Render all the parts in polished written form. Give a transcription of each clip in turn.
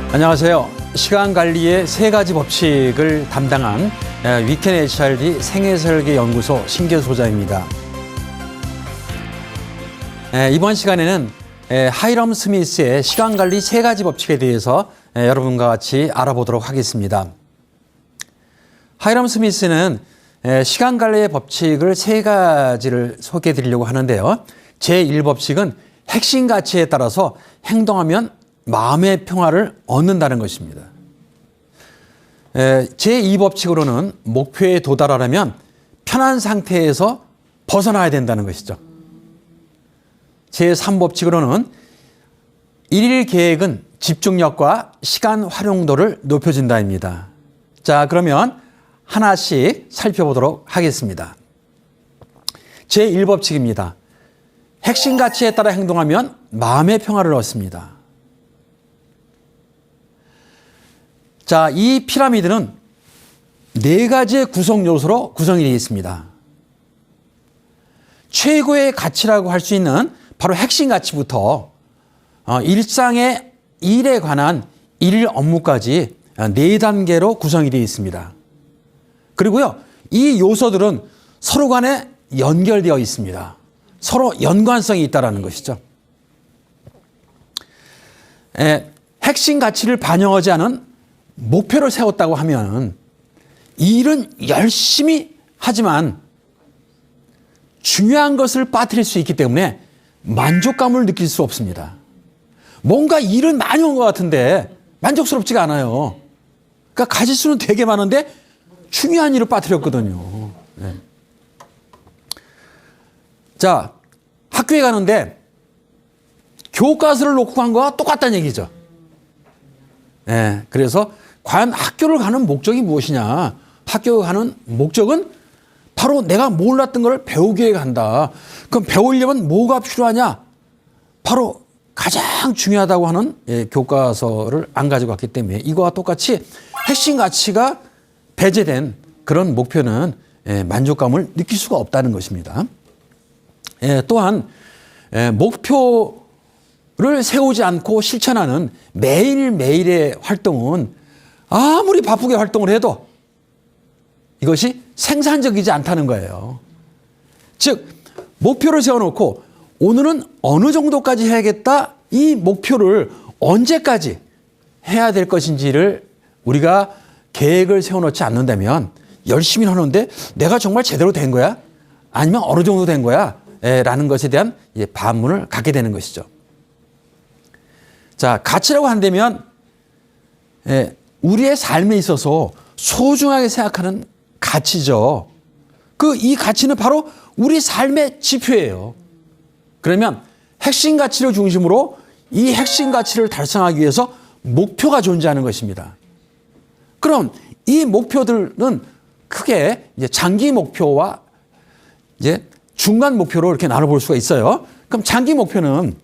안녕하세요. 시간관리의 세 가지 법칙을 담당한 위켄 HRD 생애설계연구소 신교 소장입니다. 이번 시간에는 하이럼 스미스의 시간관리 세 가지 법칙에 대해서 여러분과 같이 알아보도록 하겠습니다. 하이럼 스미스는 시간관리의 법칙을 세 가지를 소개해 드리려고 하는데요. 제1법칙은 핵심 가치에 따라서 행동하면 마음의 평화를 얻는다는 것입니다. 제2법칙으로는 목표에 도달하려면 편한 상태에서 벗어나야 된다는 것이죠. 제3법칙으로는 일일 계획은 집중력과 시간 활용도를 높여준다입니다. 자, 그러면 하나씩 살펴보도록 하겠습니다. 제1법칙입니다. 핵심 가치에 따라 행동하면 마음의 평화를 얻습니다. 자, 이 피라미드는 네 가지의 구성 요소로 구성이 되어 있습니다. 최고의 가치라고 할 수 있는 바로 핵심 가치부터 일상의 일에 관한 일일 업무까지 네 단계로 구성이 되어 있습니다. 그리고요, 이 요소들은 서로 간에 연결되어 있습니다. 서로 연관성이 있다는 것이죠. 핵심 가치를 반영하지 않은 목표를 세웠다고 하면 이 일은 열심히 하지만 중요한 것을 빠뜨릴 수 있기 때문에 만족감을 느낄 수 없습니다. 뭔가 일은 많이 온 것 같은데 만족스럽지가 않아요. 그러니까 가질 수는 되게 많은데 중요한 일을 빠뜨렸거든요. 네. 자, 학교에 가는데 교과서를 놓고 간 거와 똑같다는 얘기죠. 네, 그래서 과연 학교를 가는 목적이 무엇이냐? 학교 가는 목적은 바로 내가 몰랐던 걸 배우기 위해 간다. 그럼 배우려면 뭐가 필요하냐? 바로 가장 중요하다고 하는 교과서를 안 가지고 왔기 때문에 이거와 똑같이 핵심 가치가 배제된 그런 목표는 만족감을 느낄 수가 없다는 것입니다. 또한 목표를 세우지 않고 실천하는 매일매일의 활동은 아무리 바쁘게 활동을 해도 이것이 생산적이지 않다는 거예요. 즉, 목표를 세워놓고 오늘은 어느 정도까지 해야겠다, 이 목표를 언제까지 해야 될 것인지를 우리가 계획을 세워놓지 않는다면 열심히 하는데 내가 정말 제대로 된 거야? 아니면 어느 정도 된 거야? 라는 것에 대한 반문을 갖게 되는 것이죠. 자, 가치라고 한다면 우리의 삶에 있어서 소중하게 생각하는 가치죠. 이 가치는 바로 우리 삶의 지표예요. 그러면 핵심 가치를 중심으로 이 핵심 가치를 달성하기 위해서 목표가 존재하는 것입니다. 그럼 이 목표들은 크게 이제 장기 목표와 이제 중간 목표로 이렇게 나눠볼 수가 있어요. 그럼 장기 목표는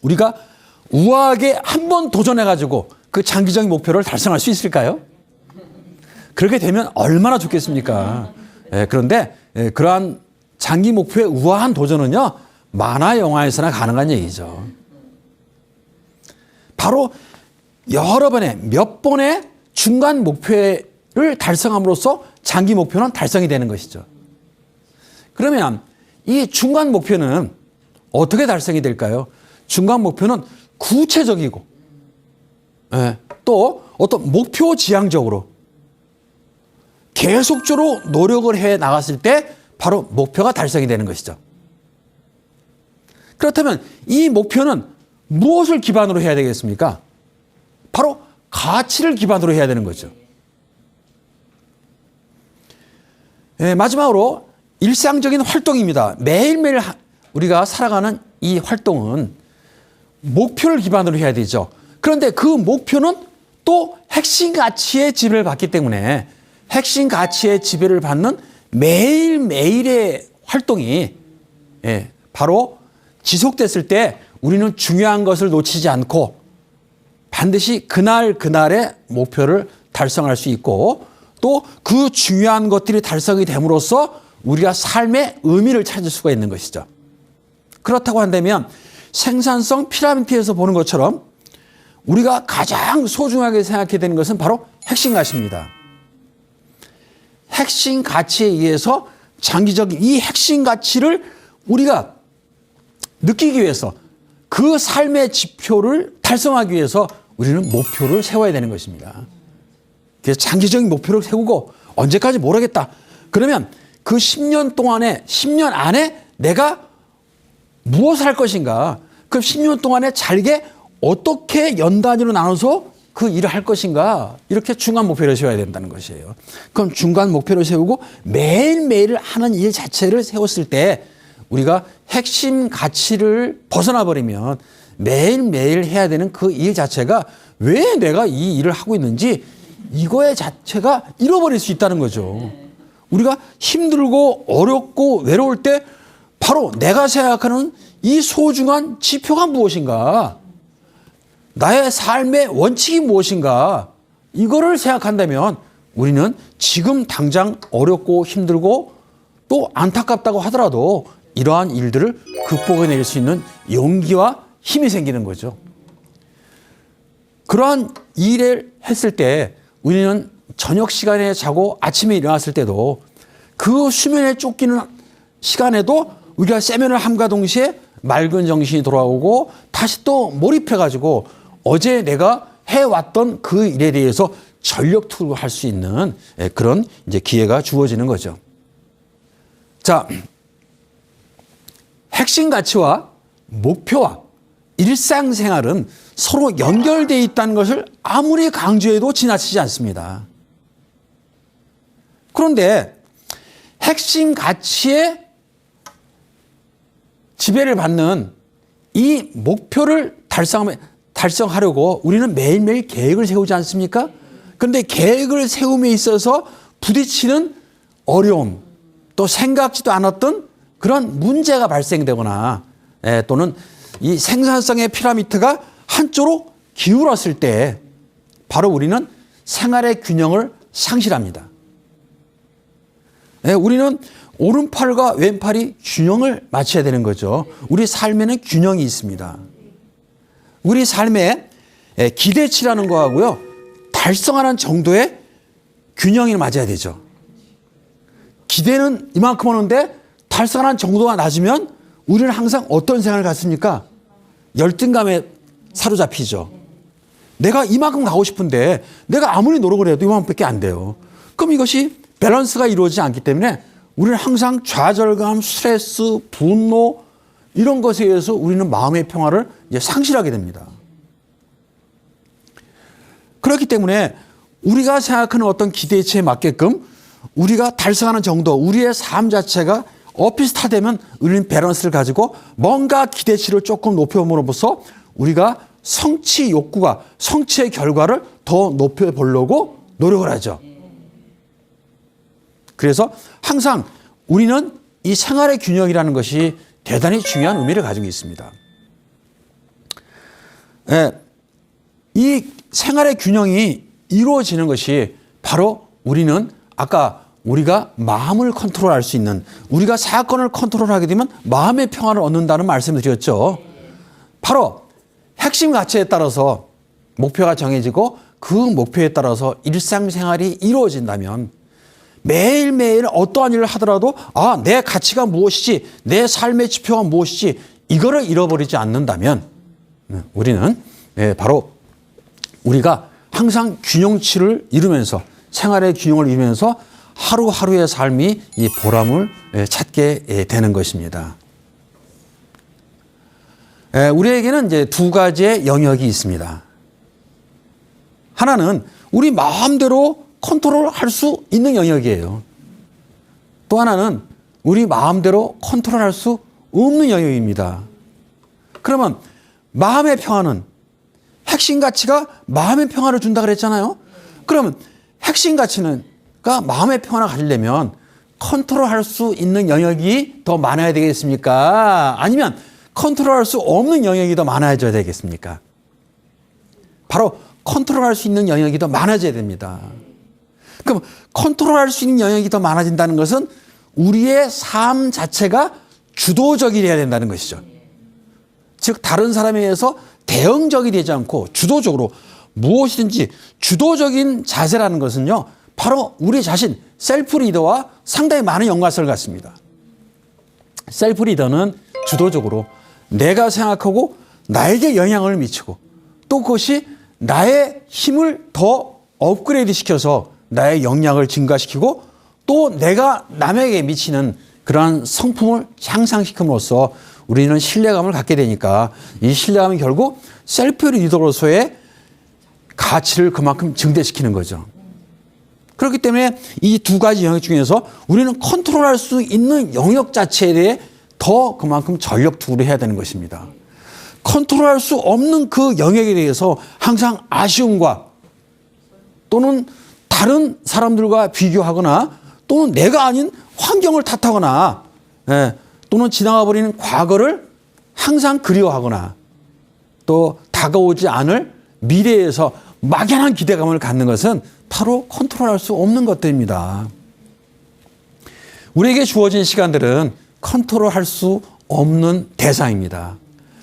우리가 우아하게 한 번 도전해가지고 그 장기적인 목표를 달성할 수 있을까요? 그렇게 되면 얼마나 좋겠습니까? 그런데 그러한 장기 목표의 우아한 도전은요, 만화 영화에서나 가능한 얘기죠. 바로 여러 번의 몇 번의 중간 목표를 달성함으로써 장기 목표는 달성이 되는 것이죠. 그러면 이 중간 목표는 어떻게 달성이 될까요? 중간 목표는 구체적이고 또 어떤 목표 지향적으로 계속적으로 노력을 해 나갔을 때 바로 목표가 달성이 되는 것이죠. 그렇다면 이 목표는 무엇을 기반으로 해야 되겠습니까? 바로 가치를 기반으로 해야 되는 거죠. 마지막으로 일상적인 활동입니다. 매일매일 우리가 살아가는 이 활동은 목표를 기반으로 해야 되죠. 그런데 그 목표는 또 핵심 가치의 지배를 받기 때문에 핵심 가치의 지배를 받는 매일매일의 활동이 바로 지속됐을 때 우리는 중요한 것을 놓치지 않고 반드시 그날의 목표를 달성할 수 있고 또 그 중요한 것들이 달성이 됨으로써 우리가 삶의 의미를 찾을 수가 있는 것이죠. 그렇다고 한다면 생산성 피라미드에서 보는 것처럼 우리가 가장 소중하게 생각해야 되는 것은 바로 핵심 가치입니다. 핵심 가치에 의해서 장기적인 이 핵심 가치를 우리가 느끼기 위해서 그 삶의 지표를 달성하기 위해서 우리는 목표를 세워야 되는 것입니다. 그래서 장기적인 목표를 세우고 언제까지 모르겠다. 그러면 그 10년 동안에 10년 안에 내가 무엇을 할 것인가? 그 10년 동안에 잘게 어떻게 연 단위로 나눠서 그 일을 할 것인가? 이렇게 중간 목표를 세워야 된다는 것이에요. 그럼 중간 목표를 세우고 매일매일 하는 일 자체를 세웠을 때 우리가 핵심 가치를 벗어나 버리면 매일매일 해야 되는 그 일 자체가 왜 내가 이 일을 하고 있는지 이거의 자체가 잃어버릴 수 있다는 거죠. 우리가 힘들고 어렵고 외로울 때 바로 내가 생각하는 이 소중한 지표가 무엇인가? 나의 삶의 원칙이 무엇인가? 이거를 생각한다면 우리는 지금 당장 어렵고 힘들고 또 안타깝다고 하더라도 이러한 일들을 극복해낼 수 있는 용기와 힘이 생기는 거죠. 그러한 일을 했을 때 우리는 저녁 시간에 자고 아침에 일어났을 때도 그 수면에 쫓기는 시간에도 우리가 세면을 함과 동시에 맑은 정신이 돌아오고 다시 또 몰입해가지고 어제 내가 해왔던 그 일에 대해서 전력 투구할 수 있는 그런 이제 기회가 주어지는 거죠. 자, 핵심 가치와 목표와 일상생활은 서로 연결되어 있다는 것을 아무리 강조해도 지나치지 않습니다. 그런데 핵심 가치에 지배를 받는 이 목표를 달성하려고 우리는 매일매일 계획을 세우지 않습니까? 그런데 계획을 세움에 있어서 부딪히는 어려움, 또 생각지도 않았던 그런 문제가 발생되거나 또는 이 생산성의 피라미드가 한쪽으로 기울었을 때 바로 우리는 생활의 균형을 상실합니다. 우리는 오른팔과 왼팔이 균형을 맞춰야 되는 거죠. 우리 삶에는 균형이 있습니다. 우리 삶에 기대치라는 거하고요, 달성하는 정도의 균형이 맞아야 되죠. 기대는 이만큼 오는데 달성하는 정도가 낮으면 우리는 항상 어떤 생활을 갖습니까? 열등감에 사로잡히죠. 내가 이만큼 가고 싶은데 내가 아무리 노력을 해도 이만큼밖에 안 돼요. 그럼 이것이 밸런스가 이루어지지 않기 때문에 우리는 항상 좌절감, 스트레스, 분노 이런 것에 의해서 우리는 마음의 평화를 이제 상실하게 됩니다. 그렇기 때문에 우리가 생각하는 어떤 기대치에 맞게끔 우리가 달성하는 정도, 우리의 삶 자체가 비슷하다면 우리는 밸런스를 가지고 뭔가 기대치를 조금 높여봄으로써 우리가 성취 욕구가, 성취의 결과를 더 높여보려고 노력을 하죠. 그래서 항상 우리는 이 생활의 균형이라는 것이 대단히 중요한 의미를 가지고 있습니다. 이 생활의 균형이 이루어지는 것이 바로 우리는 아까 우리가 마음을 컨트롤할 수 있는, 우리가 사건을 컨트롤하게 되면 마음의 평화를 얻는다는 말씀을 드렸죠. 바로 핵심 가치에 따라서 목표가 정해지고 그 목표에 따라서 일상생활이 이루어진다면 매일매일 어떠한 일을 하더라도 내 가치가 무엇이지, 내 삶의 지표가 무엇이지 이거를 잃어버리지 않는다면 우리는 바로 우리가 항상 균형치를 이루면서 생활의 균형을 이루면서 하루하루의 삶이 이 보람을 찾게 되는 것입니다. 우리에게는 이제 두 가지의 영역이 있습니다. 하나는 우리 마음대로 컨트롤할 수 있는 영역이에요. 또 하나는 우리 마음대로 컨트롤할 수 없는 영역입니다. 그러면 마음의 평화는 핵심 가치가 마음의 평화를 준다 그랬잖아요. 그러면 핵심 가치가 마음의 평화를 가지려면 컨트롤할 수 있는 영역이 더 많아야 되겠습니까? 아니면 컨트롤할 수 없는 영역이 더 많아져야 되겠습니까? 바로 컨트롤할 수 있는 영역이 더 많아져야 됩니다. 그럼 컨트롤할 수 있는 영역이 더 많아진다는 것은 우리의 삶 자체가 주도적이어야 된다는 것이죠. 즉 다른 사람에 의해서 대응적이 되지 않고 주도적으로 무엇이든지 주도적인 자세라는 것은요, 바로 우리 자신 셀프 리더와 상당히 많은 연관성을 갖습니다. 셀프 리더는 주도적으로 내가 생각하고 나에게 영향을 미치고 또 그것이 나의 힘을 더 업그레이드 시켜서 나의 역량을 증가시키고 또 내가 남에게 미치는 그러한 성품을 향상시킴으로써 우리는 신뢰감을 갖게 되니까 이 신뢰감이 결국 셀프 리더로서의 가치를 그만큼 증대시키는 거죠. 그렇기 때문에 이 두 가지 영역 중에서 우리는 컨트롤할 수 있는 영역 자체에 대해 더 그만큼 전력 투구를 해야 되는 것입니다. 컨트롤할 수 없는 그 영역에 대해서 항상 아쉬움과 또는 다른 사람들과 비교하거나 또는 내가 아닌 환경을 탓하거나 또는 지나가 버리는 과거를 항상 그리워하거나 또 다가오지 않을 미래에서 막연한 기대감을 갖는 것은 바로 컨트롤할 수 없는 것들입니다. 우리에게 주어진 시간들은 컨트롤할 수 없는 대상입니다.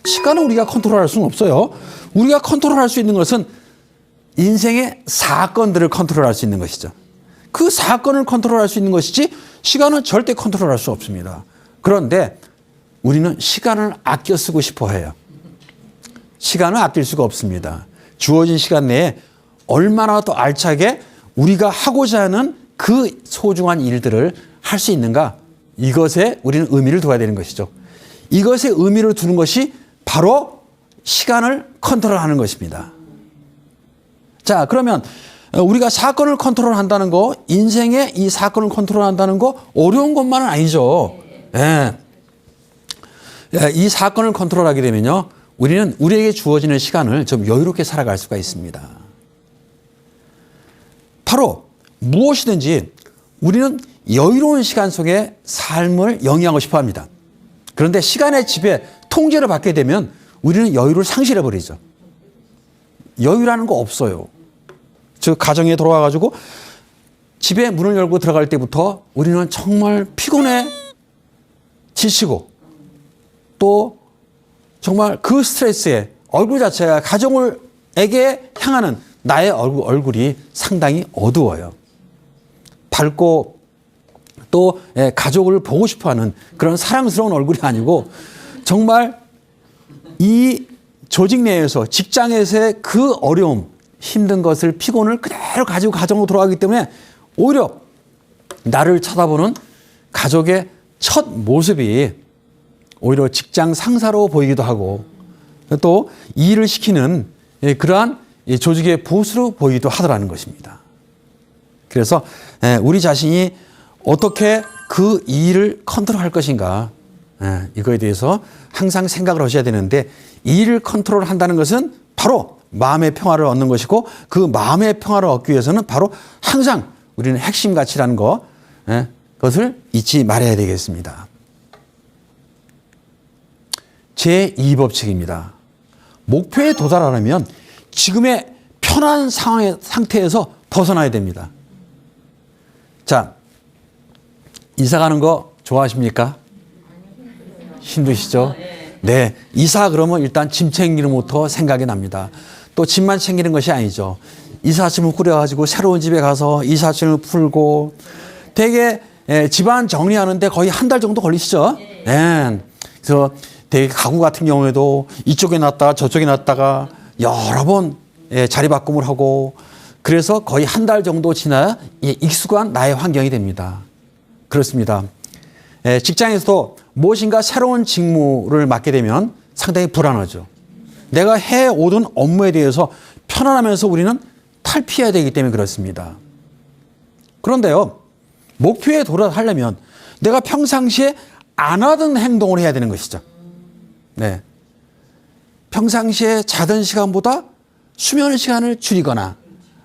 시간은 우리가 컨트롤할 수는 없어요. 우리가 컨트롤할 수 있는 것은 인생의 사건들을 컨트롤할 수 있는 것이죠. 그 사건을 컨트롤할 수 있는 것이지 시간은 절대 컨트롤할 수 없습니다. 그런데 우리는 시간을 아껴 쓰고 싶어 해요. 시간을 아낄 수가 없습니다. 주어진 시간 내에 얼마나 더 알차게 우리가 하고자 하는 그 소중한 일들을 할 수 있는가, 이것에 우리는 의미를 둬야 되는 것이죠. 이것에 의미를 두는 것이 바로 시간을 컨트롤하는 것입니다. 자, 그러면 우리가 사건을 컨트롤한다는 거, 인생의 이 사건을 컨트롤한다는 거 어려운 것만은 아니죠. 예. 이 사건을 컨트롤하게 되면요, 우리는 우리에게 주어지는 시간을 좀 여유롭게 살아갈 수가 있습니다. 바로 무엇이든지 우리는 여유로운 시간 속에 삶을 영위하고 싶어 합니다. 그런데 시간의 지배, 통제를 받게 되면 우리는 여유를 상실해 버리죠. 여유라는 거 없어요. 즉 가정에 돌아와가지고 집에 문을 열고 들어갈 때부터 우리는 정말 피곤해 지치고 또 정말 그 스트레스에 얼굴 자체가 가정에게 향하는 나의 얼굴이 상당히 어두워요. 밝고 또 가족을 보고 싶어하는 그런 사랑스러운 얼굴이 아니고 정말 이 조직 내에서 직장에서의 그 어려움, 힘든 것을 피곤을 그대로 가지고 가정으로 돌아가기 때문에 오히려 나를 쳐다보는 가족의 첫 모습이 오히려 직장 상사로 보이기도 하고 또 일을 시키는 그러한 조직의 보스로 보이기도 하더라는 것입니다. 그래서 우리 자신이 어떻게 그 일을 컨트롤할 것인가, 이거에 대해서 항상 생각을 하셔야 되는데, 이 일을 컨트롤한다는 것은 바로 마음의 평화를 얻는 것이고 그 마음의 평화를 얻기 위해서는 바로 항상 우리는 핵심 가치라는 그것을 잊지 말아야 되겠습니다. 제2법칙입니다. 목표에 도달하려면 지금의 편한 상태에서 벗어나야 됩니다. 자, 이사 가는 거 좋아하십니까? 힘드시죠? 네. 이사 그러면 일단 짐 챙기는 것부터 생각이 납니다. 또 짐만 챙기는 것이 아니죠. 이삿짐을 꾸려가지고 새로운 집에 가서 이삿짐을 풀고 되게 집안 정리하는데 거의 한 달 정도 걸리시죠? 네. 그래서 되게 가구 같은 경우에도 이쪽에 놨다가 저쪽에 놨다가 여러 번 자리바꿈을 하고 그래서 거의 한 달 정도 지나야 익숙한 나의 환경이 됩니다. 그렇습니다. 직장에서도 무엇인가 새로운 직무를 맡게 되면 상당히 불안하죠. 내가 해오던 업무에 대해서 편안하면서 우리는 탈피해야 되기 때문에 그렇습니다. 그런데요, 목표에 도달하려면 내가 평상시에 안 하던 행동을 해야 되는 것이죠. 네. 평상시에 자던 시간보다 수면 시간을 줄이거나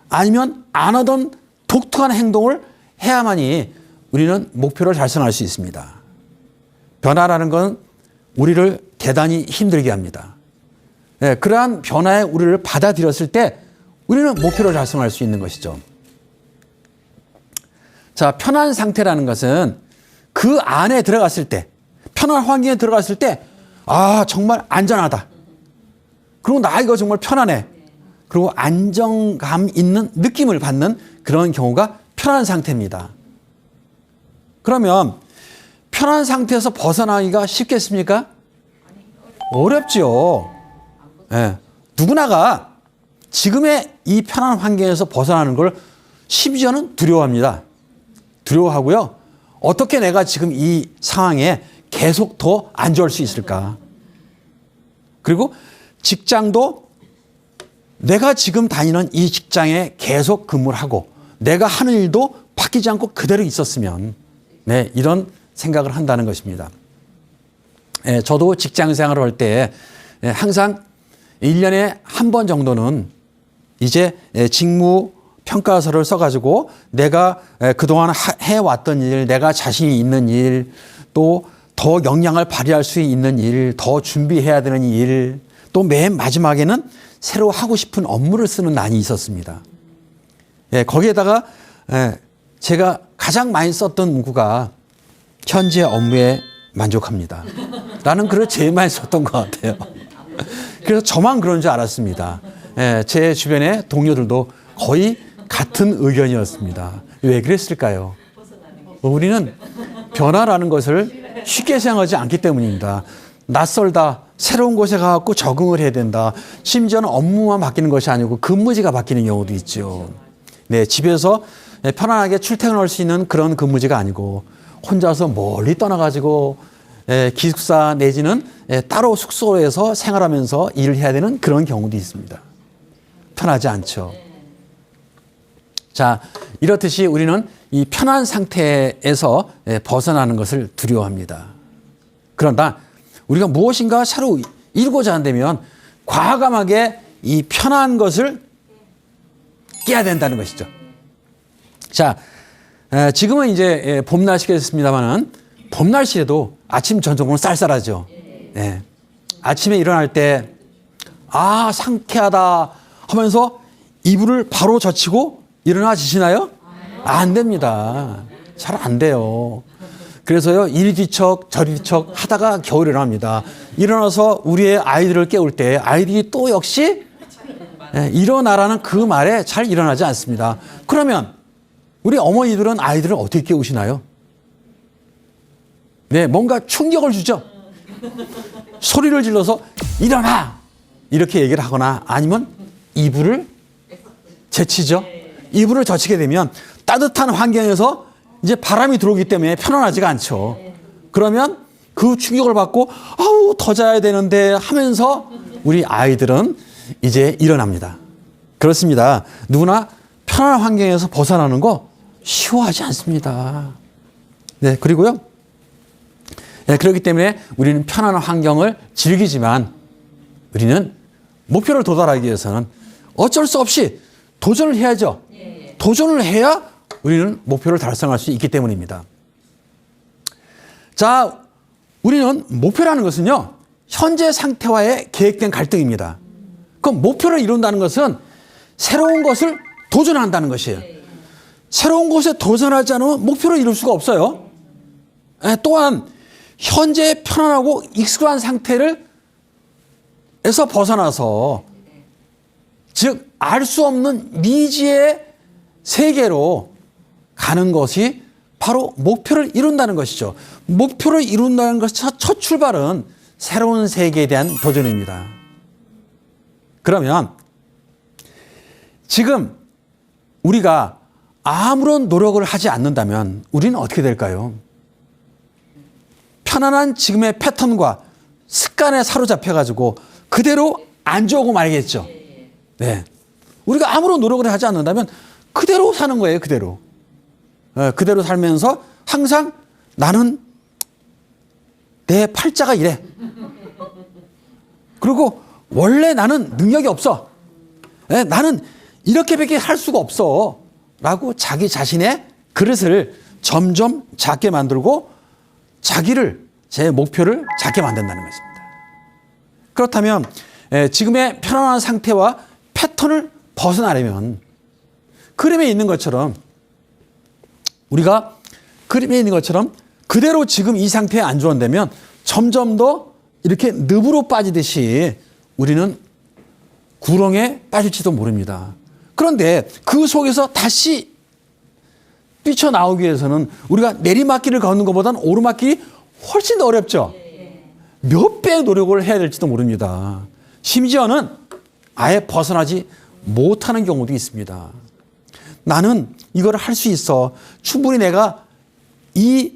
아니면 안 하던 독특한 행동을 해야만이 우리는 목표를 달성할 수 있습니다. 변화라는 건 우리를 대단히 힘들게 합니다. 네, 그러한 변화에 우리를 받아들였을 때 우리는 목표를 달성할 수 있는 것이죠. 자, 편한 상태라는 것은 그 안에 들어갔을 때, 편한 환경에 들어갔을 때, 아, 정말 안전하다. 그리고 나 이거 정말 편안해. 그리고 안정감 있는 느낌을 받는 그런 경우가 편한 상태입니다. 그러면 편한 상태에서 벗어나기가 쉽겠습니까? 어렵죠. 예. 누구나가 지금의 이 편한 환경에서 벗어나는 걸 심지어는 두려워합니다. 두려워하고요. 어떻게 내가 지금 이 상황에 계속 더 안주할 수 있을까? 그리고 직장도 내가 지금 다니는 이 직장에 계속 근무를 하고 내가 하는 일도 바뀌지 않고 그대로 있었으면 네, 이런 생각을 한다는 것입니다. 저도 직장 생활을 할 때 항상 1년에 한 번 정도는 이제 직무 평가서를 써가지고 내가 그동안 해왔던 일, 내가 자신이 있는 일, 또 더 역량을 발휘할 수 있는 일, 더 준비해야 되는 일, 또 맨 마지막에는 새로 하고 싶은 업무를 쓰는 난이 있었습니다. 거기에다가 제가 가장 많이 썼던 문구가 현재 업무에 만족합니다. 라는 글을 제일 많이 썼던 것 같아요. 그래서 저만 그런 줄 알았습니다. 제 주변의 동료들도 거의 같은 의견이었습니다. 왜 그랬을까요? 우리는 변화라는 것을 쉽게 생각하지 않기 때문입니다. 낯설다, 새로운 곳에 가서 적응을 해야 된다. 심지어는 업무만 바뀌는 것이 아니고 근무지가 바뀌는 경우도 있죠. 네, 집에서 편안하게 출퇴근할 수 있는 그런 근무지가 아니고 혼자서 멀리 떠나가지고 기숙사 내지는 따로 숙소에서 생활하면서 일을 해야 되는 그런 경우도 있습니다. 편하지 않죠. 자, 이렇듯이 우리는 이 편한 상태에서 벗어나는 것을 두려워합니다. 그런다 우리가 무엇인가 새로 이루고자 한다면 과감하게 이 편한 것을 깨야 된다는 것이죠. 자, 지금은 이제 봄 날씨겠습니다만은 봄 날씨에도 아침 전적으로 쌀쌀하죠. 네. 아침에 일어날 때 아 상쾌하다 하면서 이불을 바로 젖히고 일어나지시나요? 안 됩니다. 잘 안 돼요. 그래서요 이리 뒤척 저리 뒤척 하다가 겨우 일어납니다. 일어나서 우리의 아이들을 깨울 때 아이들이 또 역시 일어나라는 그 말에 잘 일어나지 않습니다. 그러면 우리 어머니들은 아이들을 어떻게 깨우시나요? 네, 뭔가 충격을 주죠. 소리를 질러서 일어나! 이렇게 얘기를 하거나 아니면 이불을 제치죠. 이불을 젖히게 되면 따뜻한 환경에서 이제 바람이 들어오기 때문에 편안하지가 않죠. 그러면 그 충격을 받고 아우 더 자야 되는데 하면서 우리 아이들은 이제 일어납니다. 그렇습니다. 누구나 편안한 환경에서 벗어나는 거 쉬워하지 않습니다. 네, 그리고요. 네, 그렇기 때문에 우리는 편안한 환경을 즐기지만 우리는 목표를 도달하기 위해서는 어쩔 수 없이 도전을 해야죠. 도전을 해야 우리는 목표를 달성할 수 있기 때문입니다. 자, 우리는 목표라는 것은요, 현재 상태와의 계획된 갈등입니다. 그럼 목표를 이룬다는 것은 새로운 것을 도전한다는 것이에요. 새로운 것에 도전하지 않으면 목표를 이룰 수가 없어요. 또한 현재 편안하고 익숙한 상태를 에서 벗어나서 즉 알 수 없는 미지의 세계로 가는 것이 바로 목표를 이룬다는 것이죠. 목표를 이룬다는 것의 첫 출발은 새로운 세계에 대한 도전입니다. 그러면 지금 우리가 아무런 노력을 하지 않는다면 우리는 어떻게 될까요? 편안한 지금의 패턴과 습관에 사로잡혀가지고 그대로 앉아오고 말겠죠. 네. 우리가 아무런 노력을 하지 않는다면 그대로 사는 거예요, 그대로. 그대로 살면서 항상 나는 내 팔자가 이래. 그리고 원래 나는 능력이 없어. 나는 이렇게밖에 할 수가 없어. 라고 자기 자신의 그릇을 점점 작게 만들고 자기를, 제 목표를 작게 만든다는 것입니다. 그렇다면 지금의 편안한 상태와 패턴을 벗어나려면 그림에 있는 것처럼 우리가 그림에 있는 것처럼 그대로 지금 이 상태에 안주한다면 점점 더 이렇게 늪으로 빠지듯이 우리는 구렁에 빠질지도 모릅니다. 그런데 그 속에서 다시 뛰쳐나오기 위해서는 우리가 내리막길을 걷는 것보다는 오르막길이 훨씬 더 어렵죠. 몇 배의 노력을 해야 될지도 모릅니다. 심지어는 아예 벗어나지 못하는 경우도 있습니다. 나는 이걸 할 수 있어. 충분히 내가 이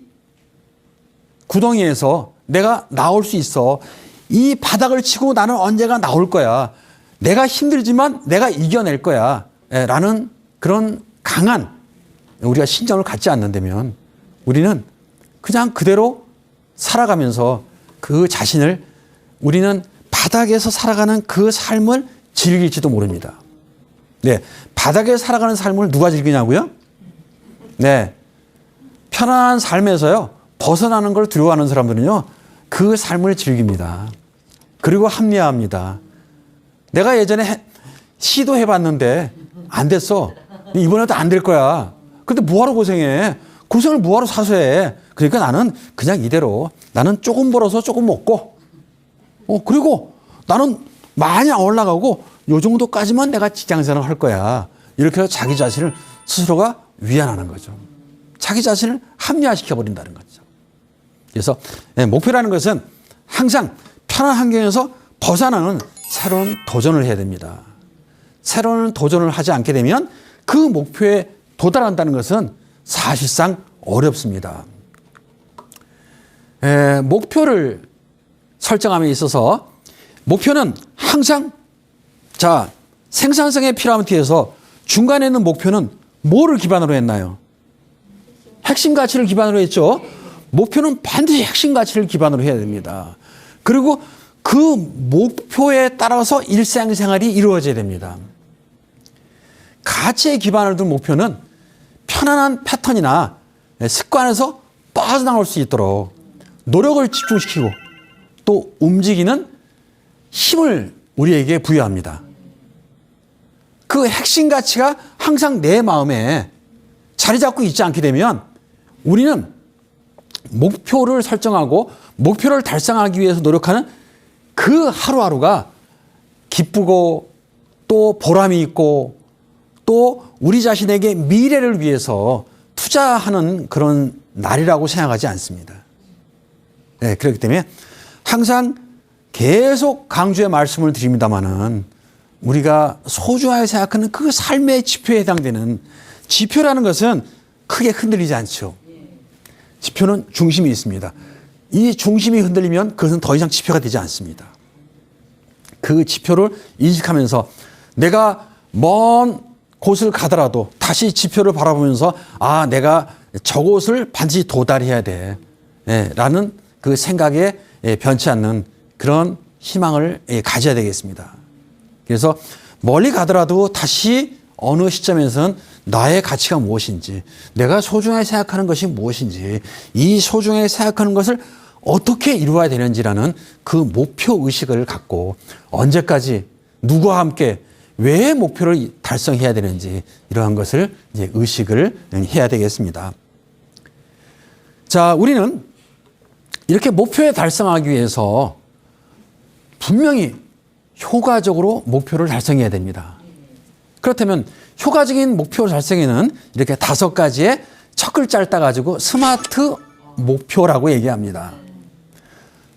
구덩이에서 내가 나올 수 있어. 이 바닥을 치고 나는 언제가 나올 거야. 내가 힘들지만 내가 이겨낼 거야. 라는 그런 강한 우리가 신념을 갖지 않는다면 우리는 그냥 그대로 살아가면서 그 자신을 우리는 바닥에서 살아가는 그 삶을 즐길지도 모릅니다. 네, 바닥에 살아가는 삶을 누가 즐기냐고요? 네, 편안한 삶에서요 벗어나는 걸 두려워하는 사람들은요 그 삶을 즐깁니다. 그리고 합리화합니다. 내가 예전에 시도해봤는데 안 됐어. 이번에도 안 될 거야. 근데 뭐하러 고생해? 고생을 뭐하러 사서해? 그러니까 나는 그냥 이대로 나는 조금 벌어서 조금 먹고 그리고 나는 많이 안 올라가고 요 정도까지만 내가 직장생활을 할 거야. 이렇게 해서 자기 자신을 스스로가 위안하는 거죠. 자기 자신을 합리화시켜버린다는 거죠. 그래서 목표라는 것은 항상 편한 환경에서 벗어나는 새로운 도전을 해야 됩니다. 새로운 도전을 하지 않게 되면 그 목표에 도달한다는 것은 사실상 어렵습니다. 목표를 설정함에 있어서 목표는 항상 생산성의 피라미드에서 중간에 있는 목표는 뭐를 기반으로 했나요? 핵심 가치를 기반으로 했죠. 목표는 반드시 핵심 가치를 기반으로 해야 됩니다. 그리고 그 목표에 따라서 일상생활이 이루어져야 됩니다. 가치에 기반을 둔 목표는 편안한 패턴이나 습관에서 빠져나올 수 있도록 노력을 집중시키고 또 움직이는 힘을 우리에게 부여합니다. 그 핵심 가치가 항상 내 마음에 자리 잡고 있지 않게 되면 우리는 목표를 설정하고 목표를 달성하기 위해서 노력하는 그 하루하루가 기쁘고 또 보람이 있고 또 우리 자신에게 미래를 위해서 투자하는 그런 날이라고 생각하지 않습니다. 네, 그렇기 때문에 항상 계속 강조의 말씀을 드립니다마는 우리가 소중하게 생각하는 그 삶의 지표에 해당되는 지표라는 것은 크게 흔들리지 않죠. 지표는 중심이 있습니다. 이 중심이 흔들리면 그것은 더 이상 지표가 되지 않습니다. 그 지표를 인식하면서 내가 먼 곳을 가더라도 다시 지표를 바라보면서 내가 저곳을 반드시 도달해야 돼. 라는 그 생각에 변치 않는 그런 희망을 가져야 되겠습니다. 그래서 멀리 가더라도 다시 어느 시점에서는 나의 가치가 무엇인지, 내가 소중하게 생각하는 것이 무엇인지, 이 소중하게 생각하는 것을 어떻게 이루어야 되는지라는 그 목표 의식을 갖고 언제까지 누구와 함께 왜 목표를 달성해야 되는지 이러한 것을 이제 의식을 해야 되겠습니다. 자, 우리는 이렇게 목표에 달성하기 위해서 분명히 효과적으로 목표를 달성해야 됩니다. 그렇다면 효과적인 목표 달성에는 이렇게 5가지의 첫 글자를 따가지고 스마트 목표라고 얘기합니다.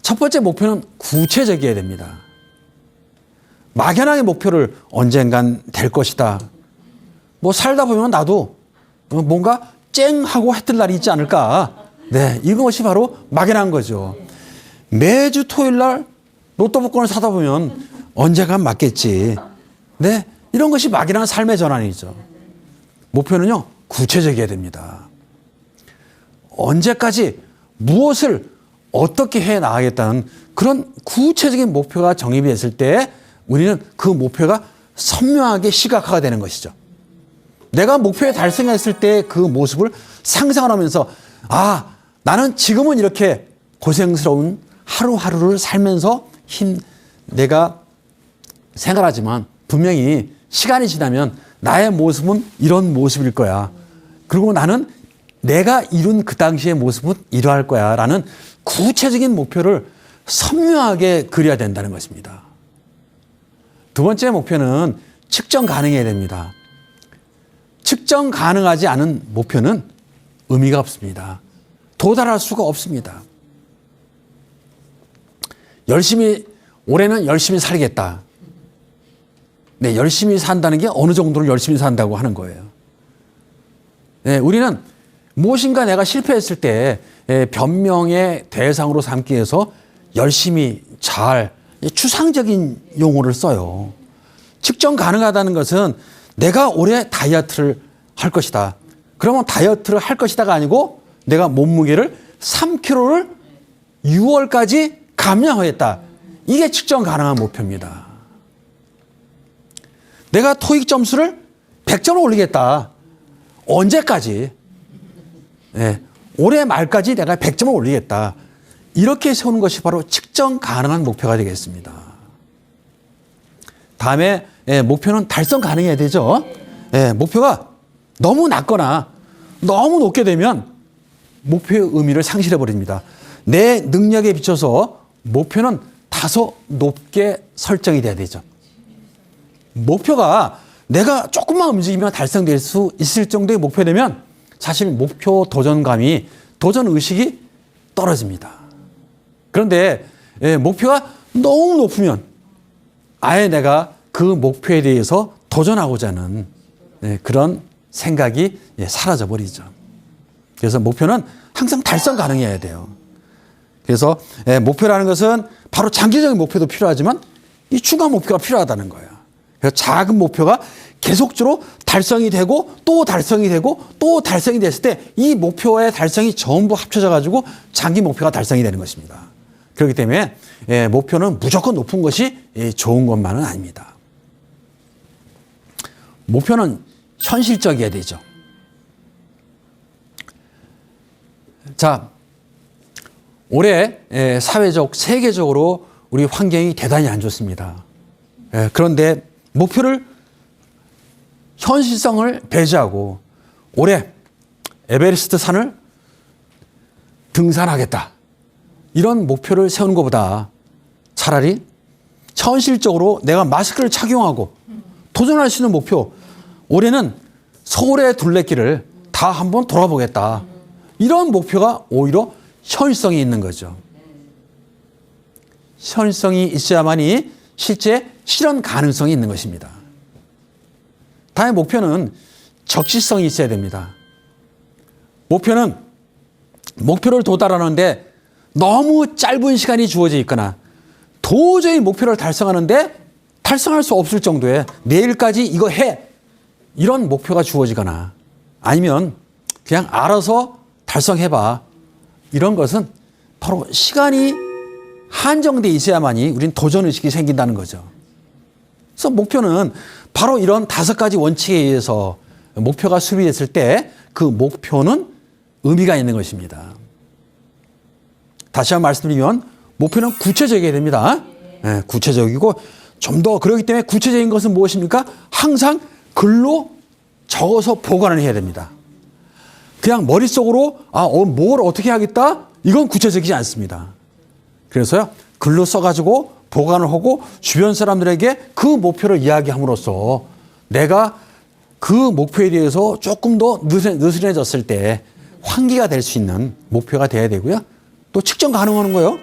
첫 번째 목표는 구체적이어야 됩니다. 막연하게 목표를 언젠간 될 것이다. 뭐 살다 보면 나도 뭔가 쨍 하고 해 뜰 날이 있지 않을까. 네, 이것이 바로 막연한 거죠. 매주 토요일 날 로또 복권을 사다 보면 언젠간 맞겠지. 네, 이런 것이 막연한 삶의 전환이죠. 목표는요, 구체적이어야 됩니다. 언제까지 무엇을 어떻게 해 나가겠다는 그런 구체적인 목표가 정립이 됐을 때 우리는 그 목표가 선명하게 시각화가 되는 것이죠. 내가 목표에 달성했을 때 그 모습을 상상을 하면서 나는 지금은 이렇게 고생스러운 하루하루를 살면서 내가 생활하지만 분명히 시간이 지나면 나의 모습은 이런 모습일 거야. 그리고 나는 내가 이룬 그 당시의 모습은 이러할 거야 라는 구체적인 목표를 선명하게 그려야 된다는 것입니다. 두 번째 목표는 측정 가능해야 됩니다. 측정 가능하지 않은 목표는 의미가 없습니다. 도달할 수가 없습니다. 올해는 열심히 살겠다. 네, 열심히 산다는 게 어느 정도를 열심히 산다고 하는 거예요. 네, 우리는 무엇인가 내가 실패했을 때 변명의 대상으로 삼기 위해서 열심히 잘 추상적인 용어를 써요. 측정 가능하다는 것은 내가 올해 다이어트를 할 것이다. 그러면 다이어트를 할 것이다가 아니고 내가 몸무게를 3kg를 6월까지 감량하겠다. 이게 측정 가능한 목표입니다. 내가 토익 점수를 100점을 올리겠다. 언제까지? 네, 올해 말까지 내가 100점을 올리겠다. 이렇게 세우는 것이 바로 측정 가능한 목표가 되겠습니다. 다음에 목표는 달성 가능해야 되죠. 목표가 너무 낮거나 너무 높게 되면 목표의 의미를 상실해 버립니다. 내 능력에 비춰서 목표는 다소 높게 설정이 돼야 되죠. 목표가 내가 조금만 움직이면 달성될 수 있을 정도의 목표되면 사실 목표 도전감이, 도전의식이 떨어집니다. 그런데 목표가 너무 높으면 아예 내가 그 목표에 대해서 도전하고자 하는 그런 생각이 사라져버리죠. 그래서 목표는 항상 달성 가능해야 돼요. 그래서 목표라는 것은 바로 장기적인 목표도 필요하지만 이 중간 목표가 필요하다는 거예요. 그래서 작은 목표가 계속적으로 달성이 되고 또 달성이 되고 또 달성이 됐을 때 이 목표의 달성이 전부 합쳐져 가지고 장기 목표가 달성이 되는 것입니다. 그렇기 때문에 목표는 무조건 높은 것이 좋은 것만은 아닙니다. 목표는 현실적이어야 되죠. 자, 올해 사회적, 세계적으로 우리 환경이 대단히 안 좋습니다. 그런데 목표를, 현실성을 배제하고 올해 에베레스트 산을 등산하겠다. 이런 목표를 세우는 것보다 차라리 현실적으로 내가 마스크를 착용하고 도전할 수 있는 목표, 올해는 서울의 둘레길을 다 한번 돌아보겠다. 이런 목표가 오히려 현실성이 있는 거죠. 현실성이 있어야만이 실제 실현 가능성이 있는 것입니다. 다음에 목표는 적시성이 있어야 됩니다. 목표를 도달하는데 너무 짧은 시간이 주어져 있거나 도저히 목표를 달성하는데 달성할 수 없을 정도의 내일까지 이거 해! 이런 목표가 주어지거나 아니면 그냥 알아서 달성해봐. 이런 것은 바로 시간이 한정돼 있어야만이 우린 도전의식이 생긴다는 거죠. 그래서 목표는 바로 이런 5가지 원칙에 의해서 목표가 수립됐을 때 그 목표는 의미가 있는 것입니다. 다시 한번 말씀드리면 목표는 구체적이어야 됩니다. 구체적이고 좀 더 그렇기 때문에 구체적인 것은 무엇입니까? 항상 글로 적어서 보관을 해야 됩니다. 그냥 머릿속으로 뭘 어떻게 하겠다? 이건 구체적이지 않습니다. 그래서요, 글로 써가지고 보관을 하고 주변 사람들에게 그 목표를 이야기함으로써 내가 그 목표에 대해서 조금 더 느슨해졌을 때 환기가 될 수 있는 목표가 돼야 되고요. 또 측정 가능한 거요.